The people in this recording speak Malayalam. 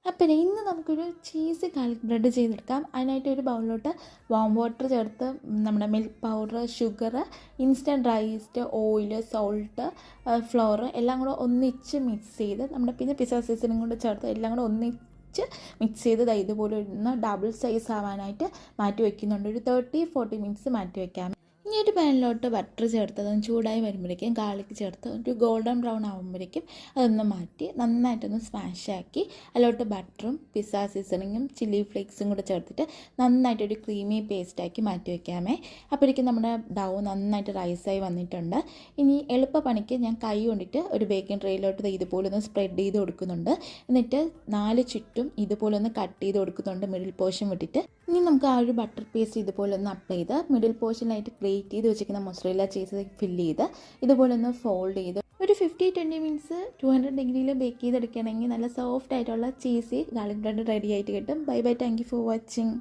അപ്പോൾ ഇന്ന് നമുക്കൊരു ചീസ് ഗാർലിക് ബ്രെഡ് ചെയ്തെടുക്കാം. അതിനായിട്ട് ഒരു ബൗളിലോട്ട് വാം വാട്ടർ ചേർത്ത് നമ്മുടെ milk powder, sugar, instant rice, oil, salt, flour എല്ലാം കൂടെ ഒന്നിച്ച് മിക്സ് ചെയ്ത് പിന്നെ പിസ്സ സീസണും കൂടെ ചേർത്ത് എല്ലാം കൂടെ ഒന്നിച്ച് മിക്സ് ചെയ്ത് ഇതുപോലെ ഒന്ന് ഡബിൾ സൈസ് ആവാനായിട്ട് മാറ്റി വയ്ക്കുന്നുണ്ട്. ഒരു 30-40 മിനിറ്റ്സ് മാറ്റി വയ്ക്കാം. ഇനി ഒരു പാനിലോട്ട് ബട്ടർ ചേർത്ത് അതൊന്ന് ചൂടായി വരുമ്പോഴേക്കും ഗാർലിക് ചേർത്ത് ഒരു ഗോൾഡൻ ബ്രൗൺ ആകുമ്പോഴേക്കും അതൊന്ന് മാറ്റി നന്നായിട്ടൊന്ന് സ്മാഷാക്കി അതിലോട്ട് ബട്ടറും പിസ്സ സീസണിങ്ങും ചില്ലി ഫ്ലേക്സും കൂടെ ചേർത്തിട്ട് നന്നായിട്ടൊരു ക്രീമി പേസ്റ്റാക്കി മാറ്റി വയ്ക്കാമേ. അപ്പോഴേക്കും നമ്മുടെ ഡൗ നന്നായിട്ട് റൈസായി വന്നിട്ടുണ്ട്. ഇനി എളുപ്പ പണിക്ക് ഞാൻ കൈ കൊണ്ടിട്ട് ഒരു ബേക്കിംഗ് ട്രേയിലോട്ട് ഇതുപോലെ ഒന്ന് സ്പ്രെഡ് ചെയ്ത് കൊടുക്കുന്നുണ്ട്. എന്നിട്ട് 4 ചുറ്റും ഇതുപോലെ ഒന്ന് കട്ട് ചെയ്ത് കൊടുക്കുന്നുണ്ട് മിഡിൽ പോർഷൻ വിട്ടിട്ട്. ഇനി നമുക്ക് ആ ഒരു ബട്ടർ പേസ്റ്റ് ഇതുപോലെ ഒന്ന് അപ്ലൈ ചെയ്ത് മിഡിൽ പോർഷനിലായിട്ട് ഗ്രേറ്റ് ചെയ്ത് വെച്ചിരിക്കുന്ന മൊസറല്ല ചീസ് ഫില്ല് ചെയ്ത് ഇതുപോലെ ഒന്ന് ഫോൾഡ് ചെയ്ത് ഒരു 50-20 മിനിറ്റ്സ് 200 ഡിഗ്രിയിൽ ബേക്ക് ചെയ്തെടുക്കുകയാണെങ്കിൽ നല്ല സോഫ്റ്റ് ആയിട്ടുള്ള ചീസി ഗാർലിക് ബ്രെഡ് റെഡി ആയിട്ട് കിട്ടും. Bye bye, thank you for watching.